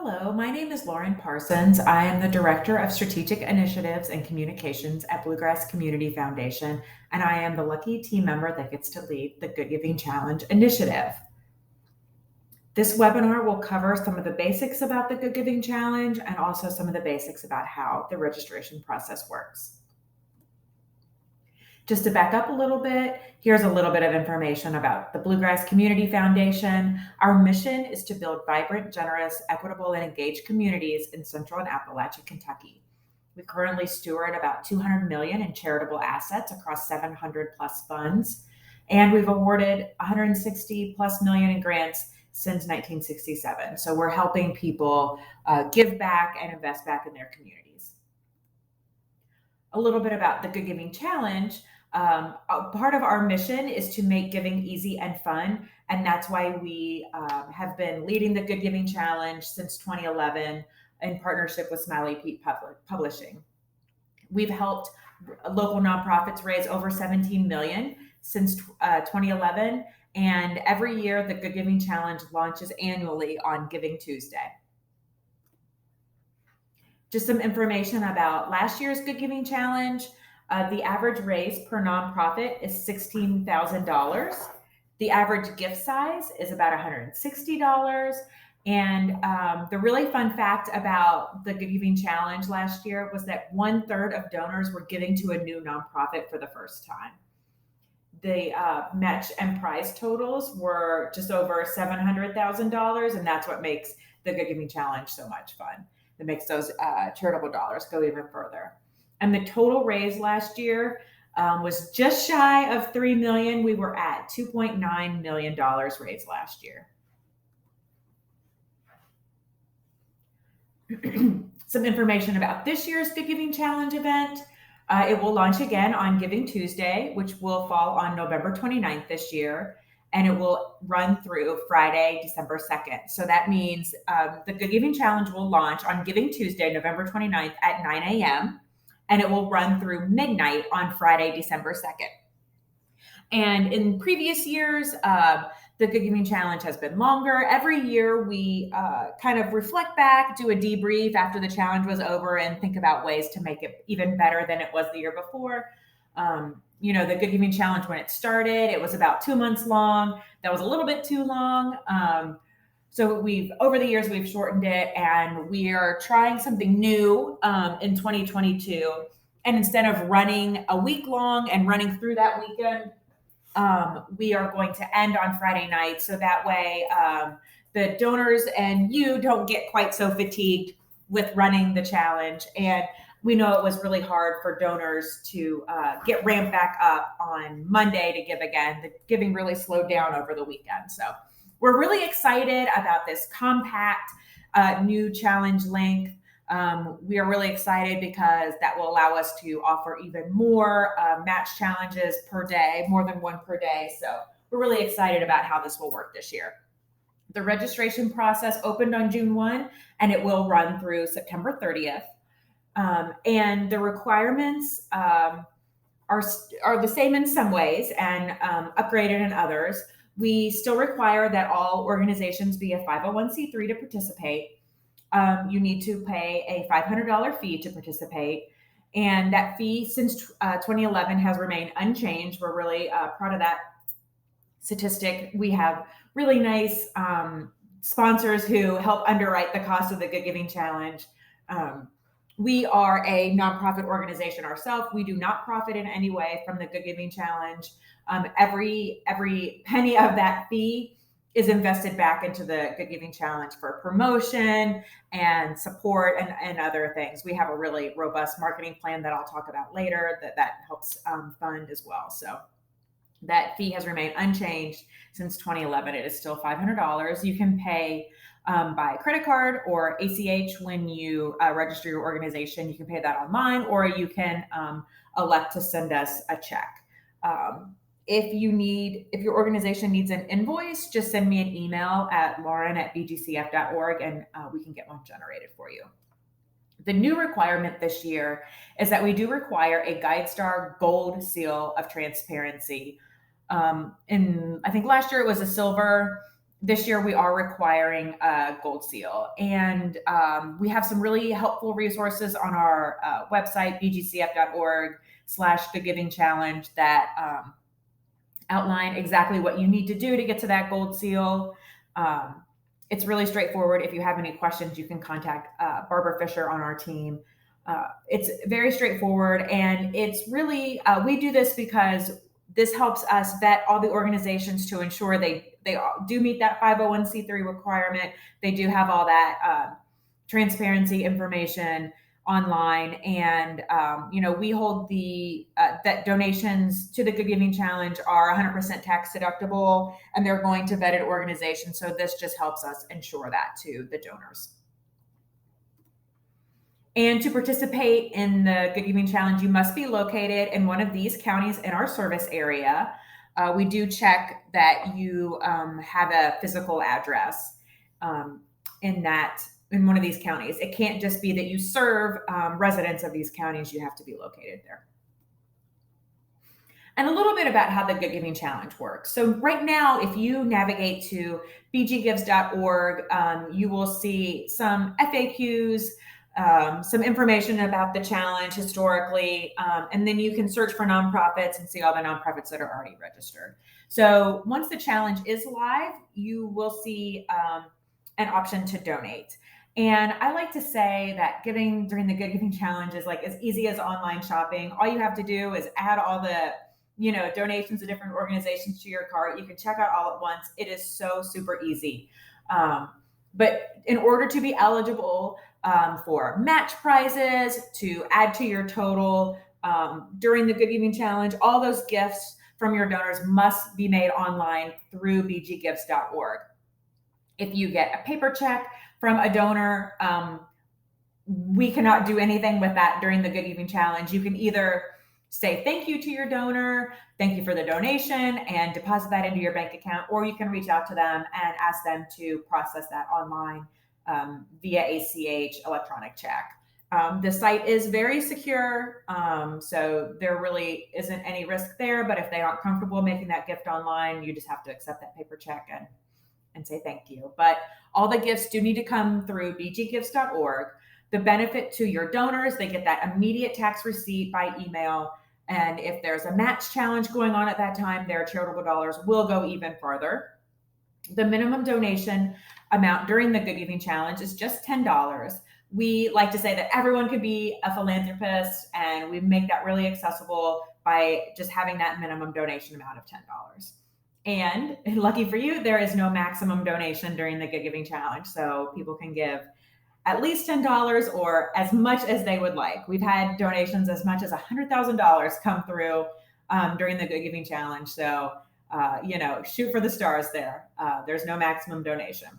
Hello, my name is Lauren Parsons. I am the Director of Strategic Initiatives and Communications at Bluegrass Community Foundation, and I am the lucky team member that gets to lead the GoodGiving Challenge initiative. This webinar will cover some of the basics about the GoodGiving Challenge and also some of the basics about how the registration process works. Just to back up a little bit, here's a little bit of information about the Bluegrass Community Foundation. Our mission is to build vibrant, generous, equitable, and engaged communities in Central and Appalachia, Kentucky. We currently steward about $200 million in charitable assets across 700 plus funds, and we've awarded $160 plus million in grants since 1967. So we're helping people give back and invest back in their communities. A little bit about the GoodGiving Challenge. Part of our mission is to make giving easy and fun, and that's why we have been leading the GoodGiving Challenge since 2011 in partnership with Smiley Pete Publishing. We've helped local nonprofits raise over $17 million since 2011, and every year the GoodGiving Challenge launches annually on Giving Tuesday. Just some information about last year's GoodGiving Challenge. The average raise per nonprofit is $16,000. The average gift size is about $160. And the really fun fact about the GoodGiving Challenge last year was that 1/3 of donors were giving to a new nonprofit for the first time. The match and prize totals were just over $700,000, and that's what makes the GoodGiving Challenge so much fun. That makes those charitable dollars go even further. And the total raise last year was just shy of $3 million. We were at $2.9 million raised last year. Some information about this year's GoodGiving Challenge event. It will launch again on Giving Tuesday, which will fall on November 29th this year, and it will run through Friday, December 2nd. So that means the GoodGiving Challenge will launch on Giving Tuesday, November 29th at 9 a.m., and it will run through midnight on Friday, December 2nd. And in previous years, the GoodGiving Challenge has been longer. Every year we kind of reflect back, do a debrief after the challenge was over, and think about ways to make it even better than it was the year before. The GoodGiving Challenge, when it started, it was about 2 months long. That was a little bit too long. So over the years, we've shortened it, and we are trying something new in 2022. And instead of running a week long and running through that weekend, we are going to end on Friday night. So that way the donors and you don't get quite so fatigued with running the challenge. And we know it was really hard for donors to get ramped back up on Monday to give again. The giving really slowed down over the weekend. So we're really excited about this compact new challenge length. We are really excited because that will allow us to offer even more match challenges per day, more than one per day. So we're really excited about how this will work this year. The registration process opened on June 1, and it will run through September 30th. And the requirements are the same in some ways and upgraded in others. We still require that all organizations be a 501c3 to participate. You need to pay a $500 fee to participate. And that fee since 2011 has remained unchanged. We're really proud of that statistic. We have really nice sponsors who help underwrite the cost of the GoodGiving Challenge. We are a nonprofit organization ourselves. We do not profit in any way from the GoodGiving Challenge. Every penny of that fee is invested back into the GoodGiving Challenge for promotion and support and other things. We have a really robust marketing plan that I'll talk about later that helps fund as well. So that fee has remained unchanged since 2011. It is still $500. You can pay by credit card or ACH when you register your organization. You can pay that online, or you can elect to send us a check. If your organization needs an invoice, just send me an email at lauren@bgcf.org and we can get one generated for you. The new requirement this year is that we do require a GuideStar Gold Seal of Transparency. I think last year it was a silver. this year we are requiring a gold seal, and we have some really helpful resources on our website, bgcf.org/GoodGiving Challenge, that outline exactly what you need to do to get to that gold seal. It's really straightforward. If you have any questions, you can contact Barbara Fisher on our team. It's very straightforward, and it's really, we do this because this helps us vet all the organizations to ensure they do meet that 501c3 requirement. They do have all that transparency information online, and we hold that donations to the Good Giving Challenge are 100% tax deductible, and they're going to vetted organizations. So this just helps us ensure that to the donors. And to participate in the Good Giving Challenge, you must be located in one of these counties in our service area. We do check that you have a physical address in one of these counties. It can't just be that you serve residents of these counties. You have to be located there. And a little bit about how the Good Giving Challenge works. So right now, if you navigate to bggives.org, you will see some FAQs, some information about the challenge historically, and then you can search for nonprofits and see all the nonprofits that are already registered. So once the challenge is live, you will see an option to donate. And I like to say that giving during the Good Giving Challenge is like as easy as online shopping. All you have to do is add all the donations to different organizations to your cart. You can check out all at once. It is so super easy. But in order to be eligible for match prizes, to add to your total during the Good Giving Challenge, all those gifts from your donors must be made online through bggives.org. If you get a paper check from a donor, we cannot do anything with that during the Good Giving Challenge. You can either say thank you to your donor, thank you for the donation, and deposit that into your bank account, or you can reach out to them and ask them to process that online via ACH electronic check. The site is very secure, so there really isn't any risk there, but if they aren't comfortable making that gift online, you just have to accept that paper check and say thank you. But all the gifts do need to come through bggives.org. The benefit to your donors, they get that immediate tax receipt by email. And if there's a match challenge going on at that time, their charitable dollars will go even farther. The minimum donation amount during the Good Giving Challenge is just $10. We like to say that everyone could be a philanthropist, and we make that really accessible by just having that minimum donation amount of $10. And lucky for you, there is no maximum donation during the Good Giving Challenge. So people can give at least $10 or as much as they would like. We've had donations as much as $100,000 come through during the Good Giving Challenge. So, shoot for the stars there. There's no maximum donation.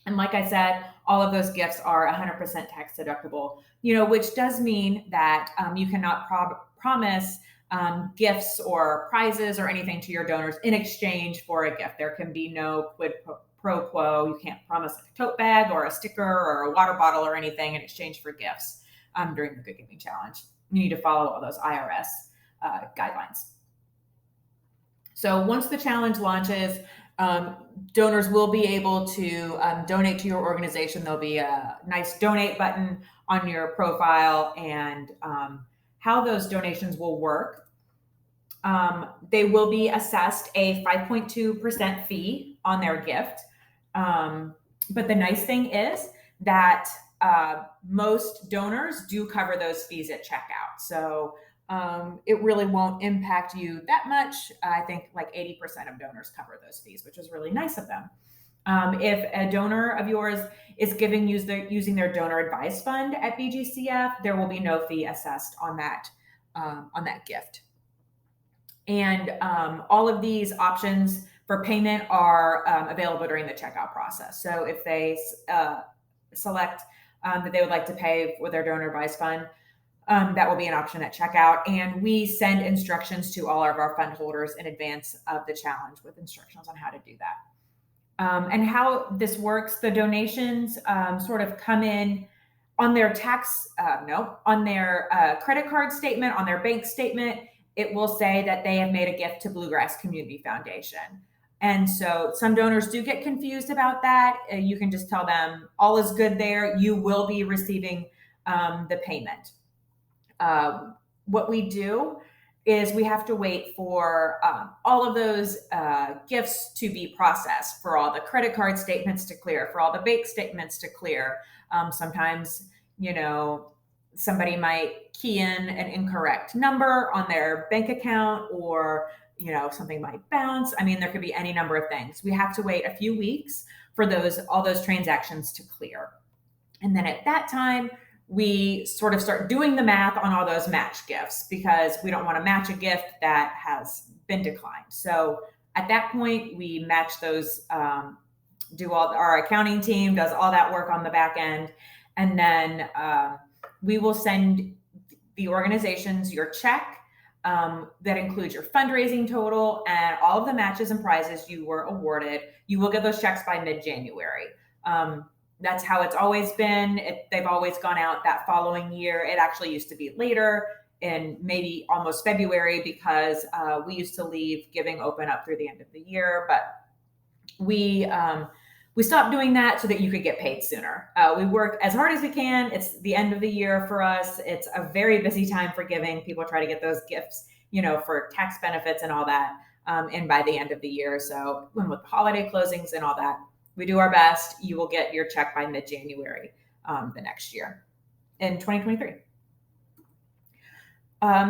And like I said, all of those gifts are 100% tax deductible, which does mean that you cannot promise gifts or prizes or anything to your donors in exchange for a gift. There can be no quid pro quo. You can't promise a tote bag or a sticker or a water bottle or anything in exchange for gifts during the Good Giving Challenge. You need to follow all those IRS guidelines. So once the challenge launches, donors will be able to donate to your organization. There'll be a nice donate button on your profile, and how those donations will work. They will be assessed a 5.2% fee on their gift. But the nice thing is that most donors do cover those fees at checkout. So it really won't impact you that much. I think like 80% of donors cover those fees, which is really nice of them. If a donor of yours is using their donor advice fund at BGCF, there will be no fee assessed on that gift. And all of these options for payment are available during the checkout process. So if they select that they would like to pay with their donor advice fund, that will be an option at checkout. And we send instructions to all of our fund holders in advance of the challenge with instructions on how to do that. And how this works, the donations sort of come in on their on their credit card statement, on their bank statement. It will say that they have made a gift to Bluegrass Community Foundation. And so some donors do get confused about that. You can just tell them all is good there. You will be receiving the payment. What we do is we have to wait for all of those gifts to be processed, for all the credit card statements to clear, for all the bank statements to clear. Sometimes, somebody might key in an incorrect number on their bank account, or something might bounce. I mean, there could be any number of things. We have to wait a few weeks for all those transactions to clear. And then at that time, we sort of start doing the math on all those match gifts, because we don't want to match a gift that has been declined. So at that point, we match those, our accounting team does all that work on the back end. And then we will send the organizations your check that includes your fundraising total and all of the matches and prizes you were awarded. You will get those checks by mid-January. That's how it's always been. They've always gone out that following year. It actually used to be later, in maybe almost February, because we used to leave giving open up through the end of the year. But we stopped doing that so that you could get paid sooner. We work as hard as we can. It's the end of the year for us. It's a very busy time for giving. People try to get those gifts, for tax benefits and all that, and by the end of the year. So when with holiday closings and all that, we do our best. You will get your check by mid-January the next year in 2023.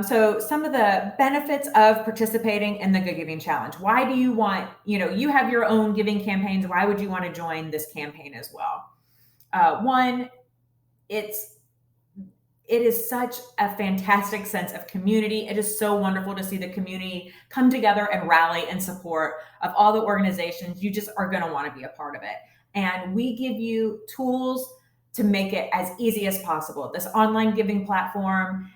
So some of the benefits of participating in the Good Giving Challenge. Why do you want, you have your own giving campaigns. Why would you want to join this campaign as well? One, it is such a fantastic sense of community. It is so wonderful to see the community come together and rally in support of all the organizations. You just are going to want to be a part of it. And we give you tools to make it as easy as possible. This online giving platform,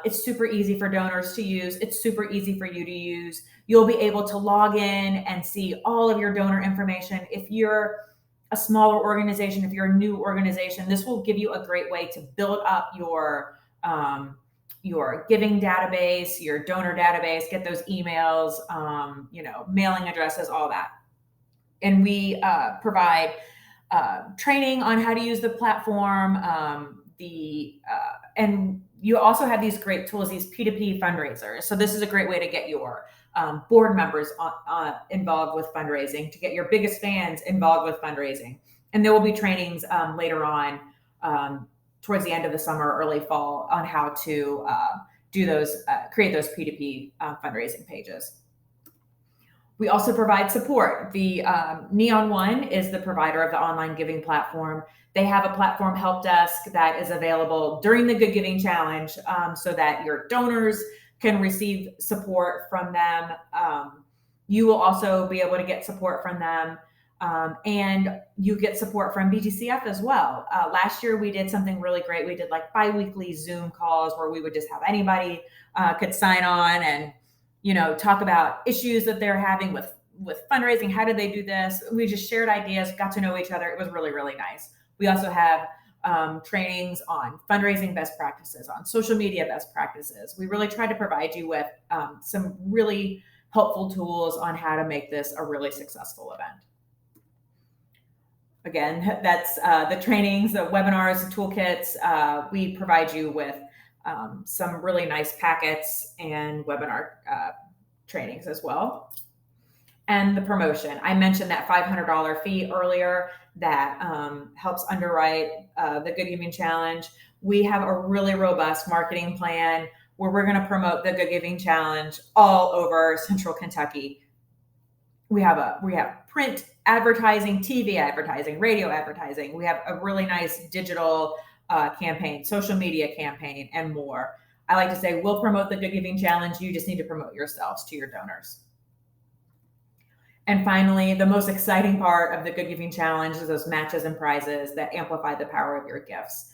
it's super easy for donors to use. It's super easy for you to use. You'll be able to log in and see all of your donor information. If you're a smaller organization, if you're a new organization, this will give you a great way to build up your giving database, your donor database, get those emails, mailing addresses, all that. And we provide training on how to use the platform. And you also have these great tools, these P2P fundraisers. So this is a great way to get your board members involved with fundraising, to get your biggest fans involved with fundraising. And there will be trainings later on towards the end of the summer, early fall, on how to do those, create those P2P fundraising pages. We also provide support. The Neon One is the provider of the online giving platform. They have a platform help desk that is available during the Good Giving Challenge, so that your donors can receive support from them. You will also be able to get support from them, and you get support from BTCF as well. Last year we did something really great. We did like bi-weekly Zoom calls where we would just have anybody could sign on and talk about issues that they're having with fundraising. How did they do this? We just shared ideas, got to know each other. It was really, really nice. We also have trainings on fundraising best practices, on social media best practices. We really try to provide you with some really helpful tools on how to make this a really successful event. Again, that's the trainings, the webinars, the toolkits. We provide you with some really nice packets and webinar trainings as well. And the promotion. I mentioned that $500 fee earlier that helps underwrite the Good Giving Challenge. We have a really robust marketing plan where we're going to promote the Good Giving Challenge all over Central Kentucky. We have print advertising, TV advertising, radio advertising. We have a really nice digital campaign, social media campaign, and more. I like to say we'll promote the Good Giving Challenge. You just need to promote yourselves to your donors. And finally, the most exciting part of the Good Giving Challenge is those matches and prizes that amplify the power of your gifts.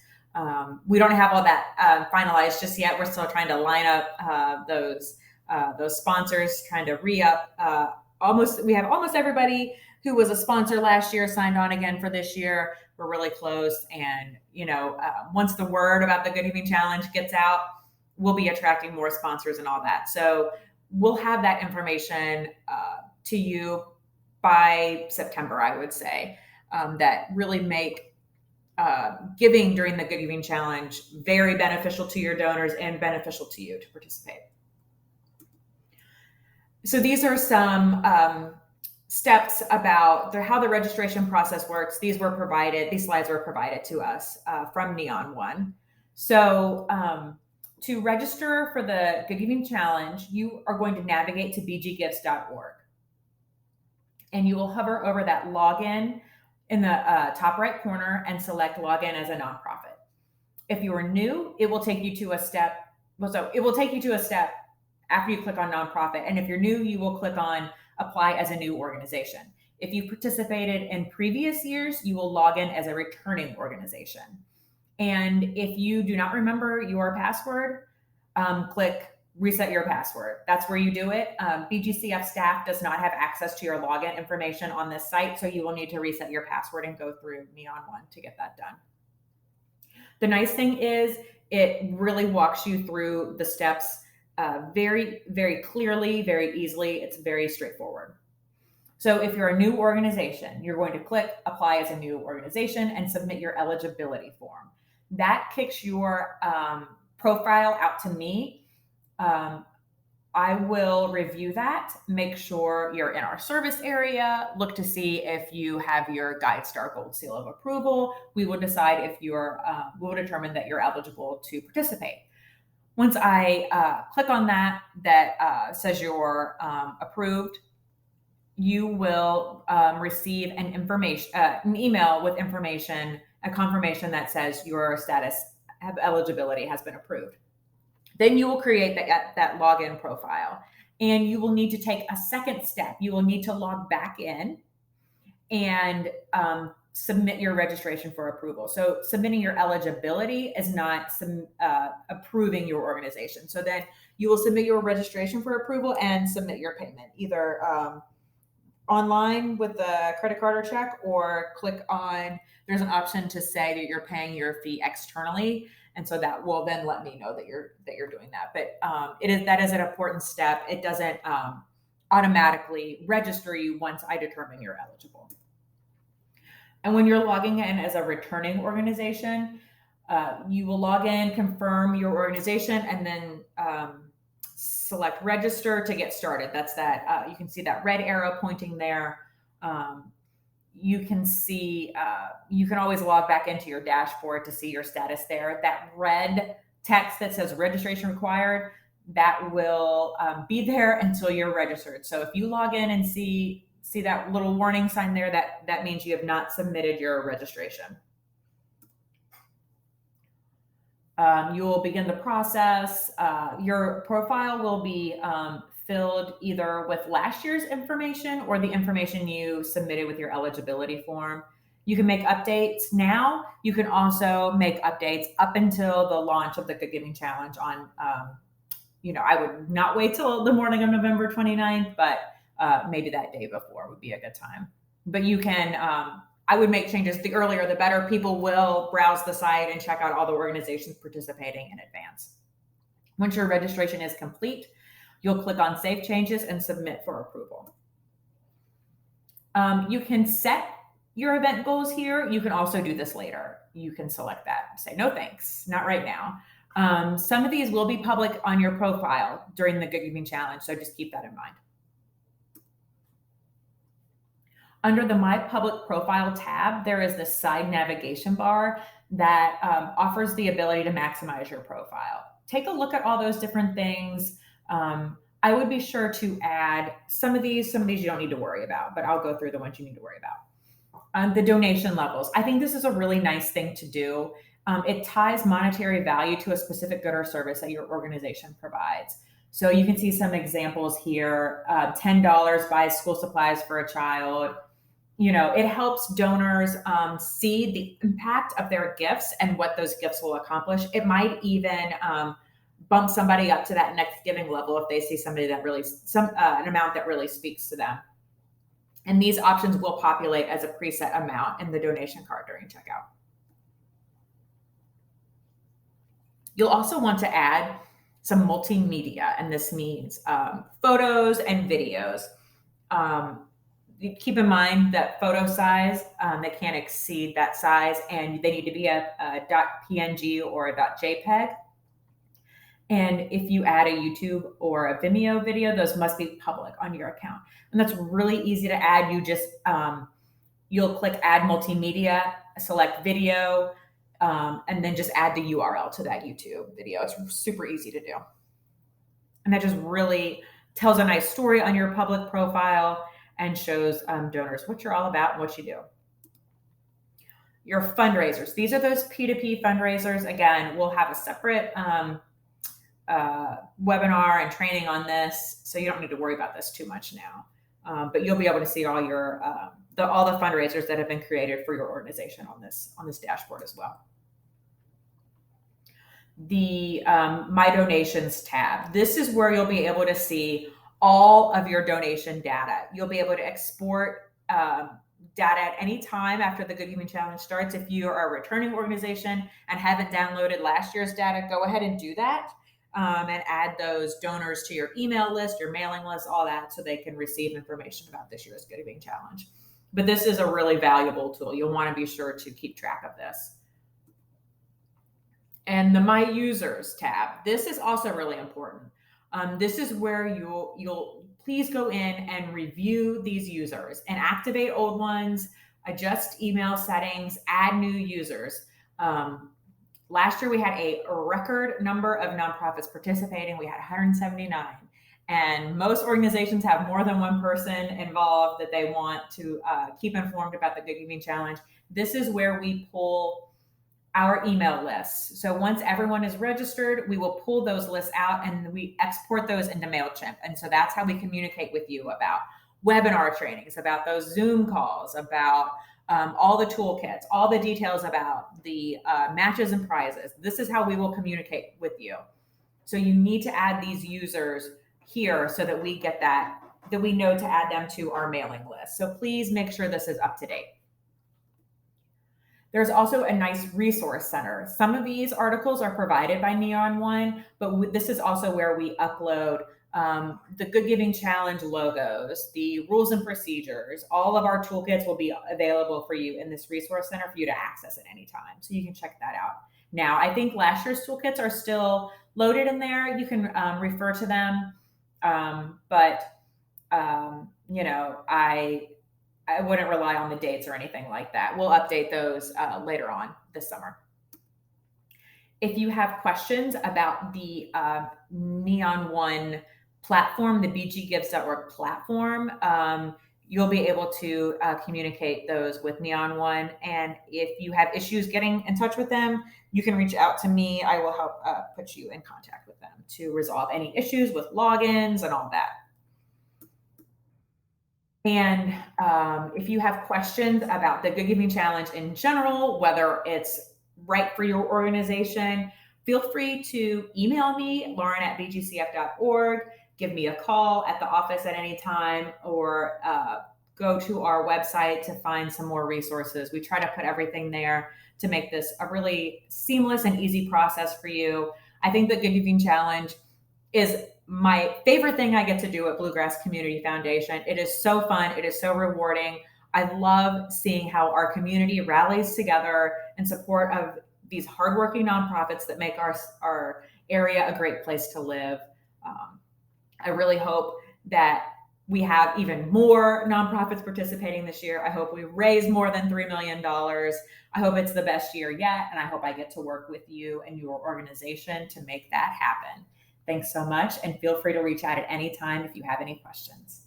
We don't have all that finalized just yet. We're still trying to line up those sponsors, trying to re-up. We have almost everybody who was a sponsor last year signed on again for this year. We're really close. And, once the word about the Good Giving Challenge gets out, we'll be attracting more sponsors and all that. So we'll have that information to you by September, I would say, that really make giving during the Good Giving Challenge very beneficial to your donors and beneficial to you to participate. So these are some steps about how the registration process works. These slides were provided to us from Neon One. So to register for the Good Giving Challenge, you are going to navigate to bggives.org. And you will hover over that login in the top right corner and select login as a nonprofit. If you are new, it will take you to a step. It will take you to a step after you click on nonprofit. And if you're new, you will click on apply as a new organization. If you participated in previous years, you will log in as a returning organization. And if you do not remember your password, click reset your password. That's where you do it. BGCF staff does not have access to your login information on this site, so you will need to reset your password and go through Neon One to get that done. The nice thing is it really walks you through the steps very, very clearly, very easily. It's very straightforward. So if you're a new organization, you're going to click apply as a new organization and submit your eligibility form. That kicks your profile out to me. I will review that, make sure you're in our service area, look to see if you have your GuideStar Gold Seal of Approval. We will decide if we will determine that you're eligible to participate. Once I click on that says you're approved, you will receive an email with information, a confirmation that says your status of eligibility has been approved. Then you will create that login profile, and you will need to take a second step. You will need to log back in and submit your registration for approval. So submitting your eligibility is not approving your organization. So then you will submit your registration for approval and submit your payment, either online with a credit card or check, or there's an option to say that you're paying your fee externally. And so that will then let me know that you're doing that. But that is an important step. It doesn't automatically register you once I determine you're eligible. And when you're logging in as a returning organization, you will log in, confirm your organization, and then select register to get started. That's that. You can see that red arrow pointing there. You can see, you can always log back into your dashboard to see your status there. That red text that says registration required, that will be there until you're registered. So if you log in and see that little warning sign there, that means you have not submitted your registration. You will begin the process. Your profile will be filled either with last year's information or the information you submitted with your eligibility form. You can make updates now. You can also make updates up until the launch of the Good Giving Challenge on, I would not wait till the morning of November 29th, but maybe that day before would be a good time. But you can, I would make changes. The earlier, the better. People will browse the site and check out all the organizations participating in advance. Once your registration is complete, you'll click on Save Changes and Submit for approval. You can set your event goals here. You can also do this later. You can select that and say, no thanks, not right now. Some of these will be public on your profile during the Good Giving Challenge, so just keep that in mind. Under the My Public Profile tab, there is this side navigation bar that offers the ability to maximize your profile. Take a look at all those different things. I would be sure to add some of these you don't need to worry about, but I'll go through the ones you need to worry about. The donation levels. I think this is a really nice thing to do. It ties monetary value to a specific good or service that your organization provides. So you can see some examples here. $10 buys school supplies for a child. It helps donors see the impact of their gifts and what those gifts will accomplish. It might even bump somebody up to that next giving level if they see somebody that really, an amount that really speaks to them. And these options will populate as a preset amount in the donation card during checkout. You'll also want to add some multimedia, and this means photos and videos. keep in mind that photo size, they can't exceed that size, and they need to be a .png or a .jpeg. And if you add a YouTube or a Vimeo video, those must be public on your account. And that's really easy to add. You just, you'll click add multimedia, select video, and then just add the URL to that YouTube video. It's super easy to do. And that just really tells a nice story on your public profile and shows donors what you're all about and what you do. Your fundraisers. These are those P2P fundraisers. Again, we'll have a separate webinar and training on this, so you don't need to worry about this too much now. But you'll be able to see all your all the fundraisers that have been created for your organization on this dashboard as well. The My Donations tab. This is where you'll be able to see all of your donation data. You'll be able to export data at any time after the Good Giving Challenge starts. If you are a returning organization and haven't downloaded last year's data, go ahead and do that. And add those donors to your email list, your mailing list, all that, so they can receive information about this year's Good Giving Challenge. But this is a really valuable tool. You'll want to be sure to keep track of this. And the My Users tab. This is also really important. This is where you'll please go in and review these users and activate old ones, adjust email settings, add new users. Last year, we had a record number of nonprofits participating. We had 179. And most organizations have more than one person involved that they want to keep informed about the Good Giving Challenge. This is where we pull our email lists. So once everyone is registered, we will pull those lists out and we export those into MailChimp. And so that's how we communicate with you about webinar trainings, about those Zoom calls, about all the toolkits, all the details about the matches and prizes. This is how we will communicate with you. So you need to add these users here so that we get that we know to add them to our mailing list. So please make sure this is up to date. There's also a nice resource center. Some of these articles are provided by Neon One, but this is also where we upload the Good Giving Challenge logos, the rules and procedures. All of our toolkits will be available for you in this resource center for you to access at any time. So you can check that out. Now, I think last year's toolkits are still loaded in there. You can refer to them. You know, I wouldn't rely on the dates or anything like that. We'll update those later on this summer. If you have questions about the Neon One platform, the bggives.org platform, you'll be able to communicate those with Neon One. And if you have issues getting in touch with them, you can reach out to me. I will help put you in contact with them to resolve any issues with logins and all that. And if you have questions about the Good Giving Challenge in general, whether it's right for your organization, feel free to email me, lauren@bgcf.org, give me a call at the office at any time, or go to our website to find some more resources. We try to put everything there to make this a really seamless and easy process for you. I think the Good Giving Challenge is my favorite thing I get to do at Bluegrass Community Foundation. It is so fun. It is so rewarding. I love seeing how our community rallies together in support of these hardworking nonprofits that make our area a great place to live. I really hope that we have even more nonprofits participating this year. I hope we raise more than $3 million. I hope it's the best year yet, and I hope I get to work with you and your organization to make that happen. Thanks so much, and feel free to reach out at any time if you have any questions.